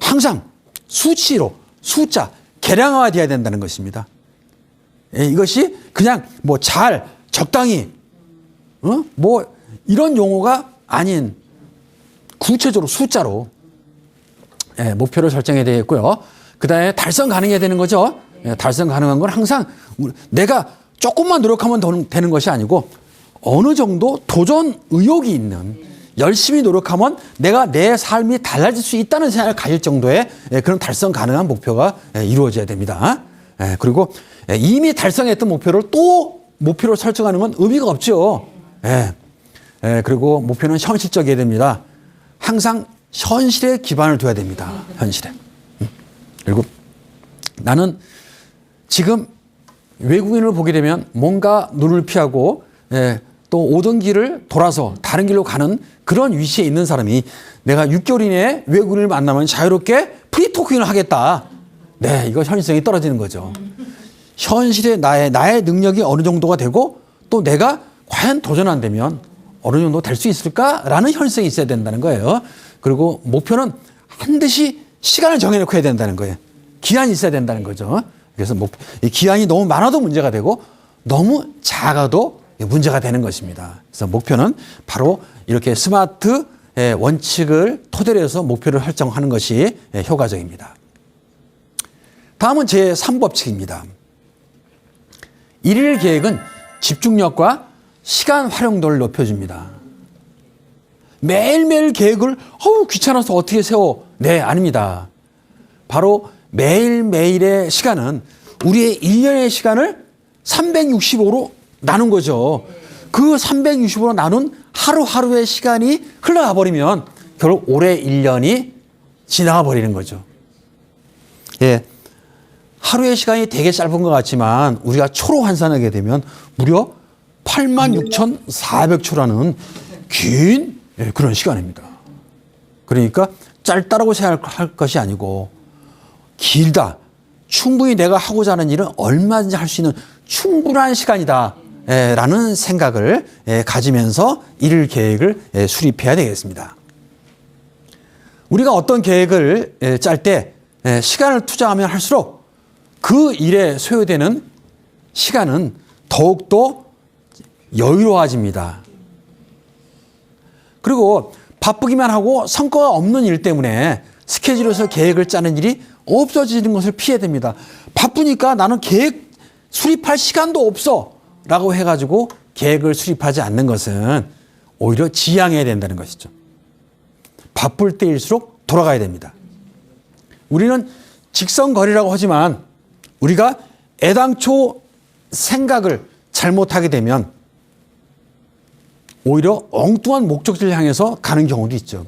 항상 수치로, 숫자, 계량화가 돼야 된다는 것입니다. 이것이 그냥 적당히, 이런 용어가 아닌 구체적으로 숫자로 목표를 설정해야 되겠고요. 그 다음에 달성 가능해야 되는 거죠. 달성 가능한 건 항상 내가 조금만 노력하면 되는 것이 아니고 어느 정도 도전 의욕이 있는, 열심히 노력하면 내가 내 삶이 달라질 수 있다는 생각을 가질 정도의 그런 달성 가능한 목표가 이루어져야 됩니다. 그리고 이미 달성했던 목표를 또 목표를 설정하는 건 의미가 없죠. 그리고 목표는 현실적이어야 됩니다. 항상 현실에 기반을 둬야 됩니다. 현실에. 그리고 나는 지금 외국인을 보게 되면 뭔가 눈을 피하고 또 오던 길을 돌아서 다른 길로 가는 그런 위치에 있는 사람이 내가 6개월 이내에 외국인을 만나면 자유롭게 프리토킹을 하겠다. 네, 이거 현실성이 떨어지는 거죠. 현실의 나의 능력이 어느 정도가 되고 또 내가 과연 도전한다면 어느 정도 될 수 있을까라는 혈색이 있어야 된다는 거예요. 그리고 목표는 반드시 시간을 정해놓고 해야 된다는 거예요. 기한이 있어야 된다는 거죠. 그래서 이 기한이 너무 많아도 문제가 되고 너무 작아도 문제가 되는 것입니다. 그래서 목표는 바로 이렇게 스마트 원칙을 토대로 해서 목표를 설정하는 것이 효과적입니다. 다음은 제3법칙입니다. 일일 계획은 집중력과 시간 활용도를 높여줍니다. 매일매일 계획을 귀찮아서 어떻게 세워? 네, 아닙니다. 바로 매일매일의 시간은 우리의 1년의 시간을 365로 나눈 거죠. 그 365로 나눈 하루하루의 시간이 흘러가 버리면 결국 올해 1년이 지나가 버리는 거죠. 예. 하루의 시간이 되게 짧은 것 같지만 우리가 초로 환산하게 되면 무려 86,400초라는 긴 그런 시간입니다. 그러니까 짧다라고 생각할 것이 아니고 길다. 충분히 내가 하고자 하는 일은 얼마든지 할 수 있는 충분한 시간이다. 라는 생각을 가지면서 일 계획을 수립해야 되겠습니다. 우리가 어떤 계획을 짤 때 시간을 투자하면 할수록 그 일에 소요되는 시간은 더욱더 여유로워집니다. 그리고 바쁘기만 하고 성과가 없는 일 때문에 스케줄에서 계획을 짜는 일이 없어지는 것을 피해야 됩니다. 바쁘니까 나는 계획 수립할 시간도 없어 라고 해가지고 계획을 수립하지 않는 것은 오히려 지양해야 된다는 것이죠. 바쁠 때일수록 돌아가야 됩니다. 우리는 직선거리라고 하지만 우리가 애당초 생각을 잘못하게 되면 오히려 엉뚱한 목적지를 향해서 가는 경우도 있죠.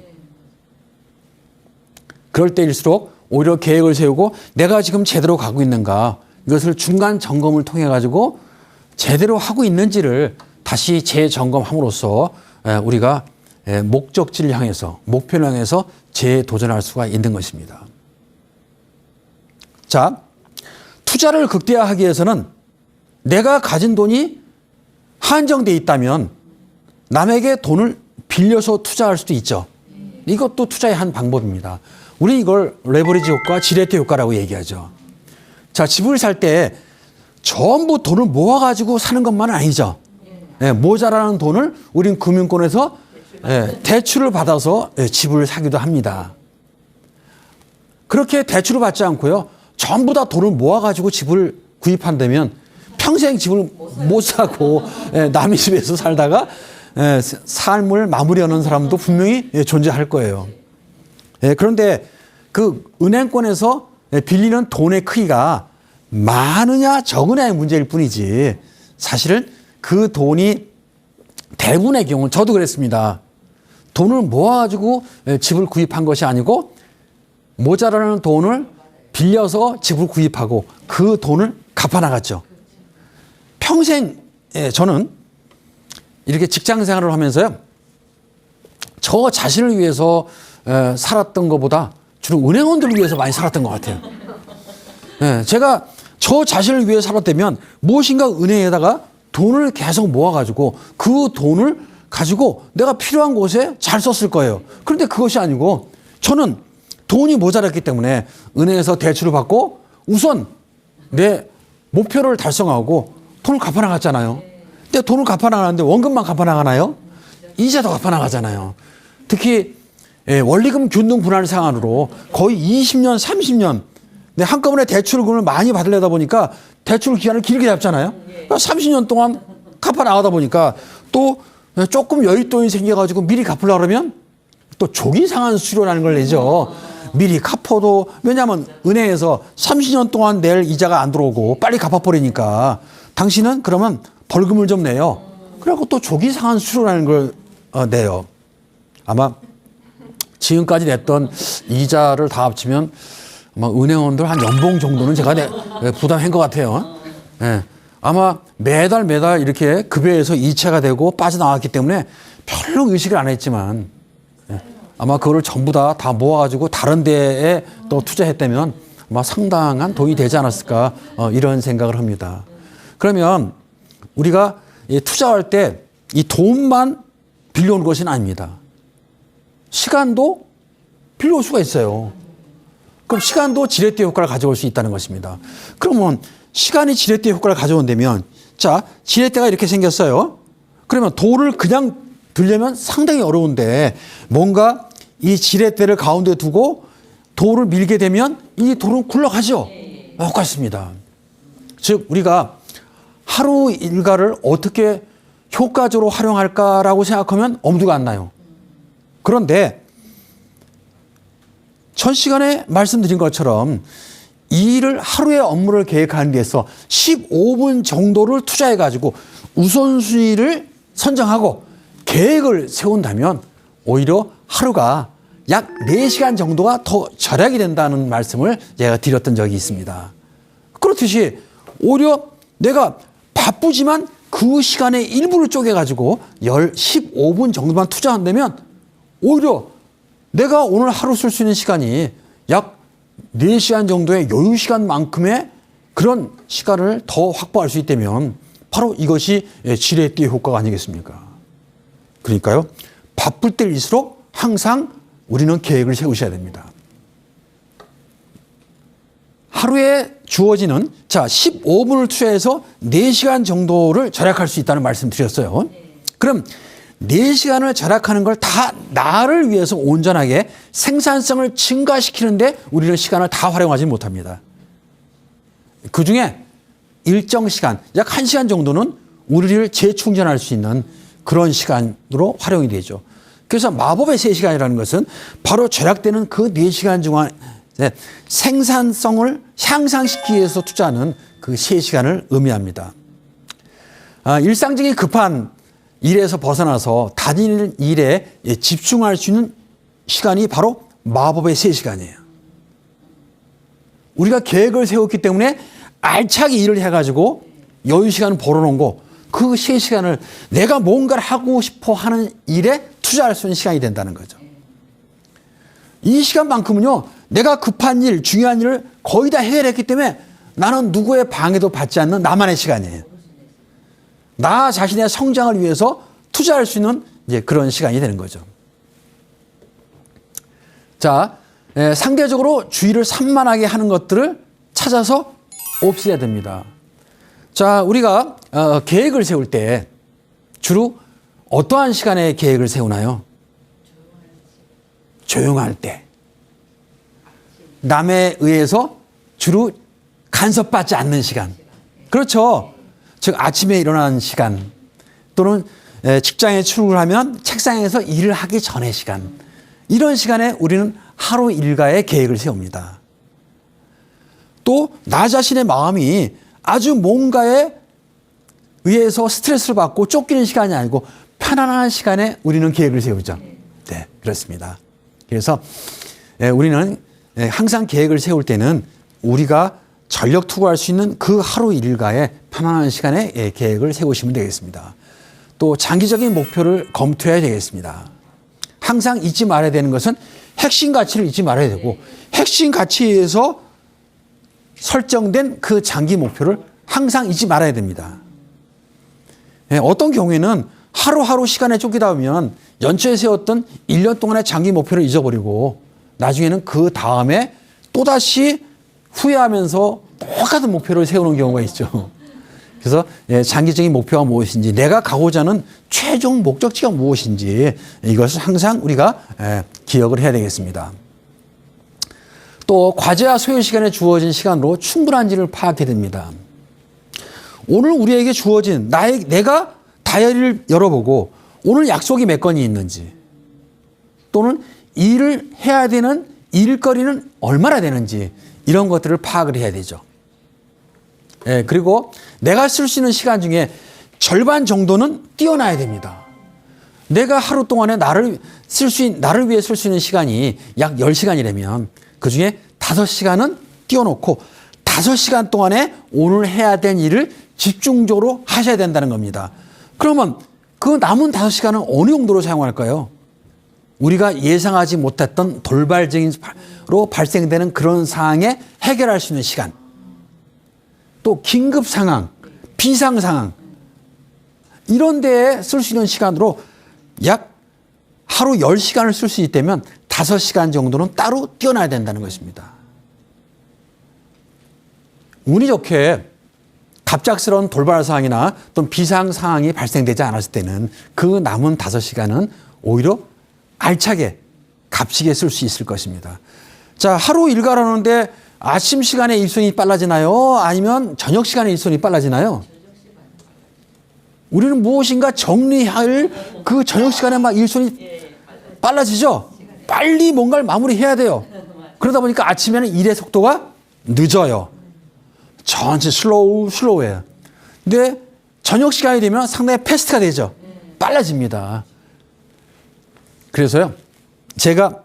그럴 때일수록 오히려 계획을 세우고 내가 지금 제대로 가고 있는가 이것을 중간 점검을 통해 가지고 제대로 하고 있는지를 다시 재점검함으로써 우리가 목적지를 향해서 목표를 향해서 재도전할 수가 있는 것입니다. 자, 투자를 극대화하기 위해서는 내가 가진 돈이 한정돼 있다면 남에게 돈을 빌려서 투자할 수도 있죠. 이것도 투자의 한 방법입니다. 우리 이걸 레버리지 효과, 지레트 효과라고 얘기하죠. 자, 집을 살 때 전부 돈을 모아가지고 사는 것만은 아니죠. 모자라는 돈을 우린 금융권에서 대출을 받아서 집을 사기도 합니다. 그렇게 대출을 받지 않고요. 전부 다 돈을 모아가지고 집을 구입한다면 평생 집을 못 사고 남의 집에서 살다가 삶을 마무리하는 사람도 분명히 존재할 거예요. 그런데 그 은행권에서 빌리는 돈의 크기가 많으냐 적으냐의 문제일 뿐이지 사실은 그 돈이 대부분의 경우는 저도 그랬습니다. 돈을 모아가지고 집을 구입한 것이 아니고 모자라는 돈을 빌려서 집을 구입하고 그 돈을 갚아나갔죠. 평생 저는 이렇게 직장 생활을 하면서요. 저 자신을 위해서 살았던 것보다 주로 은행원들을 위해서 많이 살았던 것 같아요. 제가 저 자신을 위해 살았다면 무엇인가 은행에다가 돈을 계속 모아가지고 그 돈을 가지고 내가 필요한 곳에 잘 썼을 거예요. 그런데 그것이 아니고 저는 돈이 모자랐기 때문에 은행에서 대출을 받고 우선 내 목표를 달성하고 돈을 갚아나갔잖아요. 근데 돈을 갚아나가는데 원금만 갚아나가나요? 이자도 갚아나가잖아요. 특히 원리금 균등 분할 상환으로 거의 20년, 30년 한꺼번에 대출금을 많이 받으려다 보니까 대출 기간을 길게 잡잖아요. 30년 동안 갚아나가다 보니까 또 조금 여윳돈이 생겨가지고 미리 갚으려고 그러면 또 조기 상환 수수료라는 걸 내죠. 미리 갚아도 왜냐하면 은행에서 30년 동안 낼 이자가 안 들어오고 빨리 갚아버리니까 당신은 그러면 벌금을 좀 내요. 그래갖고 또 조기 상환 수수료라는 걸 내요. 아마 지금까지 냈던 이자를 다 합치면 아마 은행원들 한 연봉 정도는 제가 부담한 것 같아요. 아마 매달 이렇게 급여에서 이체가 되고 빠져나왔기 때문에 별로 의식을 안 했지만 아마 그거를 전부 다 모아가지고 다른 데에 또 투자했다면 아마 상당한 돈이 되지 않았을까 이런 생각을 합니다. 그러면 우리가 투자할 때 이 돈만 빌려오는 것은 아닙니다. 시간도 빌려올 수가 있어요. 그럼 시간도 지렛대 효과를 가져올 수 있다는 것입니다. 그러면 시간이 지렛대 효과를 가져온다면 자, 지렛대가 이렇게 생겼어요. 그러면 돌을 그냥 들려면 상당히 어려운데 뭔가 이 지렛대를 가운데 두고 돌을 밀게 되면 이 돌은 굴러가죠. 똑같습니다. 즉 우리가 하루 일과를 어떻게 효과적으로 활용할까라고 생각하면 엄두가 안 나요. 그런데 전 시간에 말씀드린 것처럼 이 일을 하루의 업무를 계획하는 데서 15분 정도를 투자해 가지고 우선순위를 선정하고 계획을 세운다면 오히려 하루가 약 4시간 정도가 더 절약이 된다는 말씀을 제가 드렸던 적이 있습니다. 그렇듯이 오히려 내가 바쁘지만 그 시간의 일부를 쪼개가지고 15분 정도만 투자한다면 오히려 내가 오늘 하루 쓸 수 있는 시간이 약 4시간 정도의 여유 시간만큼의 그런 시간을 더 확보할 수 있다면 바로 이것이 지렛대 효과가 아니겠습니까? 그러니까요, 바쁠 때일수록 항상 우리는 계획을 세우셔야 됩니다. 하루에 주어지는 15분을 투자해서 4시간 정도를 절약할 수 있다는 말씀 드렸어요. 그럼 4시간을 절약하는 걸 다 나를 위해서 온전하게 생산성을 증가시키는데 우리는 시간을 다 활용하지 못합니다. 그중에 일정 시간, 약 1시간 정도는 우리를 재충전할 수 있는 그런 시간으로 활용이 되죠. 그래서 마법의 3시간이라는 것은 바로 절약되는 그 4시간 중에 생산성을 향상시키기 위해서 투자하는 그 3시간을 의미합니다. 일상적인 급한 일에서 벗어나서 다른 일에 집중할 수 있는 시간이 바로 마법의 3시간이에요. 우리가 계획을 세웠기 때문에 알차게 일을 해가지고 여유 시간을 벌어놓은 거, 그 3시간을 내가 뭔가를 하고 싶어 하는 일에 투자할 수 있는 시간이 된다는 거죠. 이 시간만큼은요, 내가 급한 일, 중요한 일을 거의 다 해결했기 때문에 나는 누구의 방해도 받지 않는 나만의 시간이에요. 나 자신의 성장을 위해서 투자할 수 있는 이제 그런 시간이 되는 거죠. 자, 상대적으로 주의를 산만하게 하는 것들을 찾아서 없애야 됩니다. 자, 우리가 계획을 세울 때 주로 어떠한 시간에 계획을 세우나요? 조용할 때. 남에 의해서 주로 간섭받지 않는 시간. 그렇죠. 즉 아침에 일어나는 시간 또는 직장에 출근하면 책상에서 일을 하기 전의 시간. 이런 시간에 우리는 하루 일과의 계획을 세웁니다. 또 나 자신의 마음이 아주 뭔가에 의해서 스트레스를 받고 쫓기는 시간이 아니고 편안한 시간에 우리는 계획을 세우죠. 네, 그렇습니다. 그래서 우리는 항상 계획을 세울 때는 우리가 전력 투구할 수 있는 그 하루 일과의 편안한 시간에 계획을 세우시면 되겠습니다. 또 장기적인 목표를 검토해야 되겠습니다. 항상 잊지 말아야 되는 것은 핵심 가치를 잊지 말아야 되고 핵심 가치에서 설정된 그 장기 목표를 항상 잊지 말아야 됩니다. 어떤 경우에는 하루하루 시간에 쫓기다 보면 연초에 세웠던 1년 동안의 장기 목표를 잊어버리고 나중에는 그 다음에 또다시 후회하면서 똑같은 목표를 세우는 경우가 있죠. 그래서 장기적인 목표가 무엇인지, 내가 가고자 하는 최종 목적지가 무엇인지 이것을 항상 우리가 기억을 해야 되겠습니다. 또 과제와 소요 시간에 주어진 시간으로 충분한지를 파악해야 됩니다. 오늘 우리에게 주어진 내가 다이어리를 열어보고 오늘 약속이 몇 건이 있는지 또는 일을 해야 되는 일거리는 얼마나 되는지 이런 것들을 파악을 해야 되죠. 그리고 내가 쓸 수 있는 시간 중에 절반 정도는 띄워놔야 됩니다. 내가 하루 동안에 나를 위해 쓸 수 있는 시간이 약 10시간이라면 그중에 5시간은 띄워놓고 5시간 동안에 오늘 해야 될 일을 집중적으로 하셔야 된다는 겁니다. 그러면 그 남은 5시간은 어느 용도로 사용할까요? 우리가 예상하지 못했던 돌발적으로 발생되는 그런 상황에 해결할 수 있는 시간, 또 긴급 상황, 비상 상황, 이런 데에 쓸 수 있는 시간으로 약 하루 10시간을 쓸 수 있다면 5시간 정도는 따로 띄워놔야 된다는 것입니다. 운이 좋게 갑작스러운 돌발 상황이나 또는 비상 상황이 발생되지 않았을 때는 그 남은 5시간은 오히려 알차게 값지게 쓸 수 있을 것입니다. 자, 하루 일과라는데 아침 시간에 일손이 빨라지나요? 아니면 저녁 시간에 일손이 빨라지나요? 우리는 무엇인가 정리할 그 저녁 시간에 막 일손이 빨라지죠? 빨리 뭔가를 마무리해야 돼요. 그러다 보니까 아침에는 일의 속도가 늦어요. 천천히 슬로우해요. 근데 저녁 시간이 되면 상당히 패스트가 되죠. 빨라집니다. 그래서요, 제가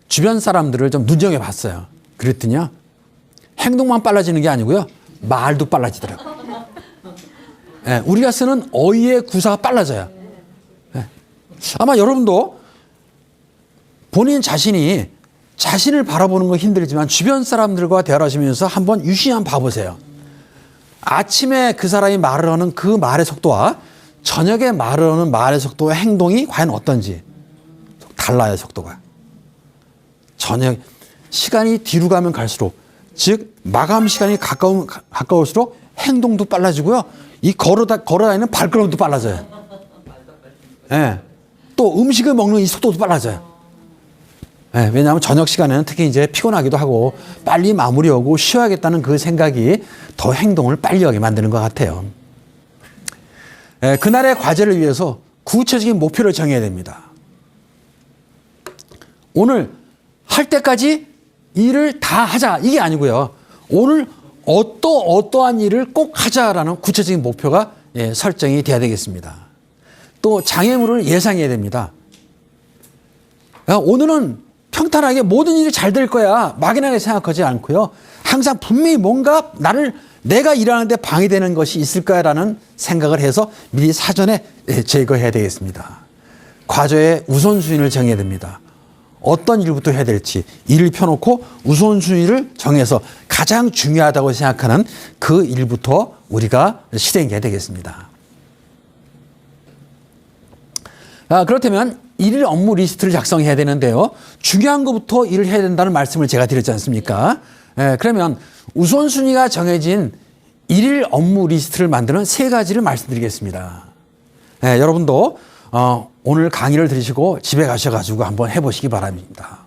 주변 사람들을 좀 눈여겨봤어요. 그랬더니요, 행동만 빨라지는 게 아니고요, 말도 빨라지더라고요. 네, 우리가 쓰는 어휘의 구사가 빨라져요. 네. 아마 여러분도 본인 자신이 자신을 바라보는 건 힘들지만 주변 사람들과 대화를 하시면서 한번 유심히 한번 봐보세요. 아침에 그 사람이 말을 하는 그 말의 속도와 저녁에 말을 하는 말의 속도와 행동이 과연 어떤지 달라요, 속도가. 저녁 시간이 뒤로 가면 갈수록, 즉 마감 시간이 가까울수록 행동도 빨라지고요. 이 걸어다니는 발걸음도 빨라져요. 예. 또 음식을 먹는 이 속도도 빨라져요. 예, 왜냐하면 저녁 시간에는 특히 이제 피곤하기도 하고 빨리 마무리하고 쉬어야겠다는 그 생각이 더 행동을 빨리 하게 만드는 것 같아요. 예, 그날의 과제를 위해서 구체적인 목표를 정해야 됩니다. 오늘 할 때까지 일을 다 하자, 이게 아니고요. 오늘 어떠한 일을 꼭 하자라는 구체적인 목표가 설정이 돼야 되겠습니다. 또 장애물을 예상해야 됩니다. 오늘은 평탄하게 모든 일이 잘 될 거야, 막연하게 생각하지 않고요. 항상 분명히 뭔가 내가 일하는데 방해되는 것이 있을 거야라는 생각을 해서 미리 사전에 제거해야 되겠습니다. 과제의 우선순위를 정해야 됩니다. 어떤 일부터 해야 될지 일을 펴놓고 우선순위를 정해서 가장 중요하다고 생각하는 그 일부터 우리가 실행해야 되겠습니다. 그렇다면 일일 업무 리스트를 작성해야 되는데요. 중요한 것부터 일을 해야 된다는 말씀을 제가 드렸지 않습니까? 그러면 우선순위가 정해진 일일 업무 리스트를 만드는 3가지를 말씀드리겠습니다. 여러분도 오늘 강의를 들으시고 집에 가셔가지고 한번 해보시기 바랍니다.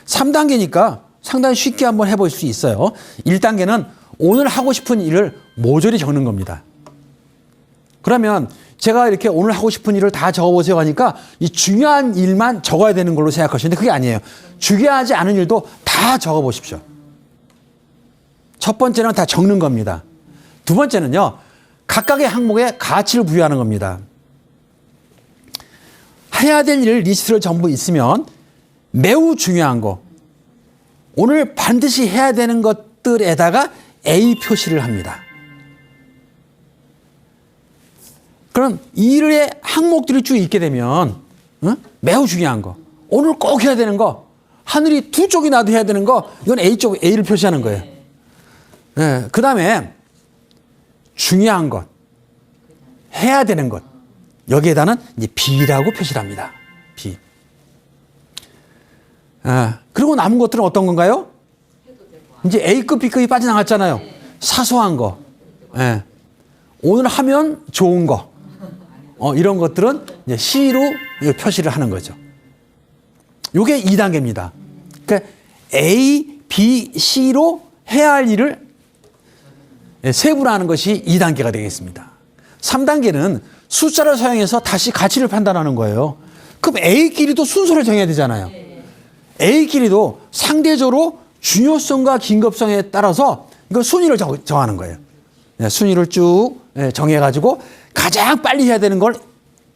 3단계니까 상당히 쉽게 한번 해볼 수 있어요. 1단계는 오늘 하고 싶은 일을 모조리 적는 겁니다. 그러면 제가 이렇게 오늘 하고 싶은 일을 다 적어보세요 하니까 이 중요한 일만 적어야 되는 걸로 생각하시는데 그게 아니에요. 중요하지 않은 일도 다 적어보십시오. 첫 번째는 다 적는 겁니다. 두 번째는요, 각각의 항목에 가치를 부여하는 겁니다. 해야 될 일 리스트를 전부 있으면 매우 중요한 거, 오늘 반드시 해야 되는 것들에다가 A 표시를 합니다. 그럼 일의 항목들이 쭉 있게 되면 매우 중요한 거, 오늘 꼭 해야 되는 거, 하늘이 두 쪽이 나도 해야 되는 거, 이건 A를 표시하는 거예요. 그 다음에 중요한 것, 해야 되는 것, 여기에다는 이제 B라고 표시를 합니다. B. 그리고 남은 것들은 어떤 건가요? 이제 A급, B급이 빠져나갔잖아요. 사소한 거. 오늘 하면 좋은 거. 이런 것들은 이제 C로 표시를 하는 거죠. 이게 2단계입니다. 그러니까 A, B, C로 해야 할 일을 세분화하는 것이 2단계가 되겠습니다. 3단계는 숫자를 사용해서 다시 가치를 판단하는 거예요. 그럼 A끼리도 순서를 정해야 되잖아요. A끼리도 상대적으로 중요성과 긴급성에 따라서 이거 순위를 정하는 거예요. 순위를 쭉 정해가지고 가장 빨리 해야 되는 걸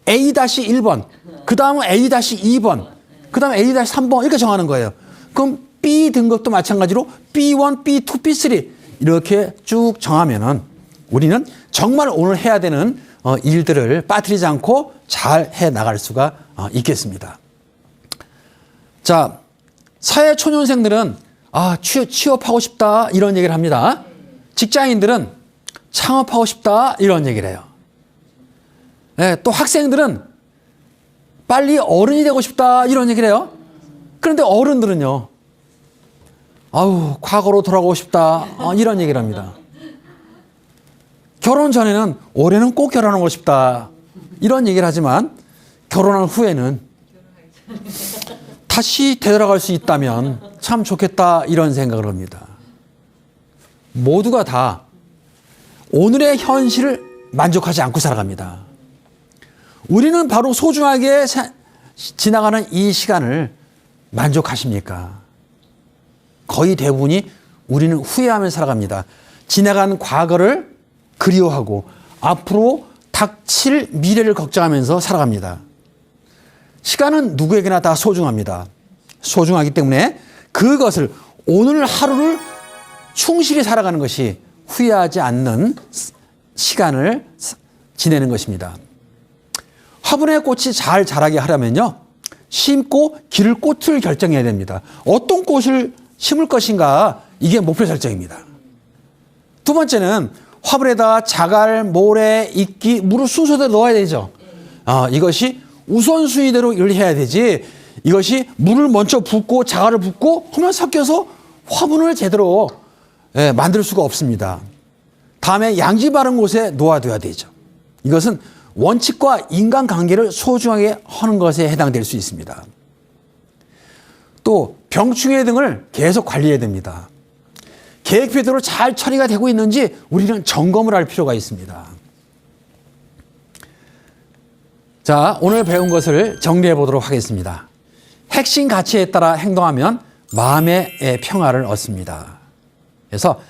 A-1번, 그 다음은 A-2번, 그 다음에 A-3번 이렇게 정하는 거예요. 그럼 B 등급도 마찬가지로 B1, B2, B3 이렇게 쭉 정하면은 우리는 정말 오늘 해야 되는 일들을 빠뜨리지 않고 잘 해 나갈 수가 있겠습니다. 자, 사회 초년생들은 취업하고 싶다 이런 얘기를 합니다. 직장인들은 창업하고 싶다 이런 얘기를 해요. 네, 또 학생들은 빨리 어른이 되고 싶다 이런 얘기를 해요. 그런데 어른들은요. 과거로 돌아가고 싶다 이런 얘기를 합니다. 결혼 전에는 올해는 꼭 결혼하고 싶다 이런 얘기를 하지만 결혼한 후에는 다시 되돌아갈 수 있다면 참 좋겠다 이런 생각을 합니다. 모두가 다 오늘의 현실을 만족하지 않고 살아갑니다. 우리는 바로 소중하게 지나가는 이 시간을 만족하십니까? 거의 대부분이 우리는 후회하며 살아갑니다. 지나간 과거를 그리워하고 앞으로 닥칠 미래를 걱정하면서 살아갑니다. 시간은 누구에게나 다 소중합니다. 소중하기 때문에 그것을 오늘 하루를 충실히 살아가는 것이 후회하지 않는 시간을 지내는 것입니다. 화분의 꽃이 잘 자라게 하려면요. 심고 기를 꽃을 결정해야 됩니다. 어떤 꽃을 심을 것인가 이게 목표 설정입니다. 두 번째는 화분에다가 자갈, 모래, 이끼, 물을 순서대로 넣어야 되죠. 이것이 우선순위대로 일을 해야 되지 이것이 물을 먼저 붓고 자갈을 붓고 하면 섞여서 화분을 제대로 만들 수가 없습니다. 다음에 양지 바른 곳에 놓아둬야 되죠. 이것은 원칙과 인간관계를 소중하게 하는 것에 해당될 수 있습니다. 또 병충해 등을 계속 관리해야 됩니다. 계획표대로 잘 처리가 되고 있는지 우리는 점검을 할 필요가 있습니다. 자, 오늘 배운 것을 정리해 보도록 하겠습니다. 핵심 가치에 따라 행동하면 마음의 평화를 얻습니다. 그래서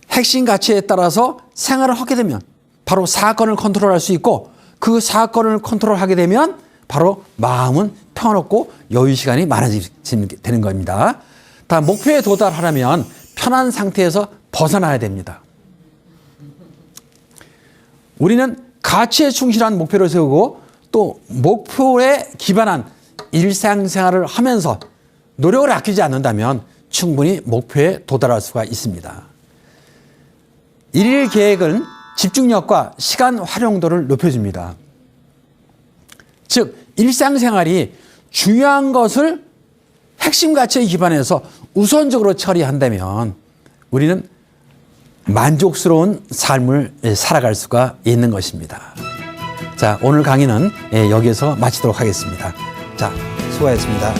핵심 가치에 따라서 생활을 하게 되면 바로 사건을 컨트롤할 수 있고 그 사건을 컨트롤하게 되면 바로 마음은 평화롭고 여유 시간이 많아지는 겁니다. 다음 목표에 도달하려면 편한 상태에서 벗어나야 됩니다. 우리는 가치에 충실한 목표를 세우고 또 목표에 기반한 일상생활을 하면서 노력을 아끼지 않는다면 충분히 목표에 도달할 수가 있습니다. 일일 계획은 집중력과 시간 활용도를 높여줍니다. 즉 일상생활이 중요한 것을 핵심 가치에 기반해서 우선적으로 처리한다면 우리는 만족스러운 삶을 살아갈 수가 있는 것입니다. 자, 오늘 강의는 여기에서 마치도록 하겠습니다. 자, 수고하셨습니다.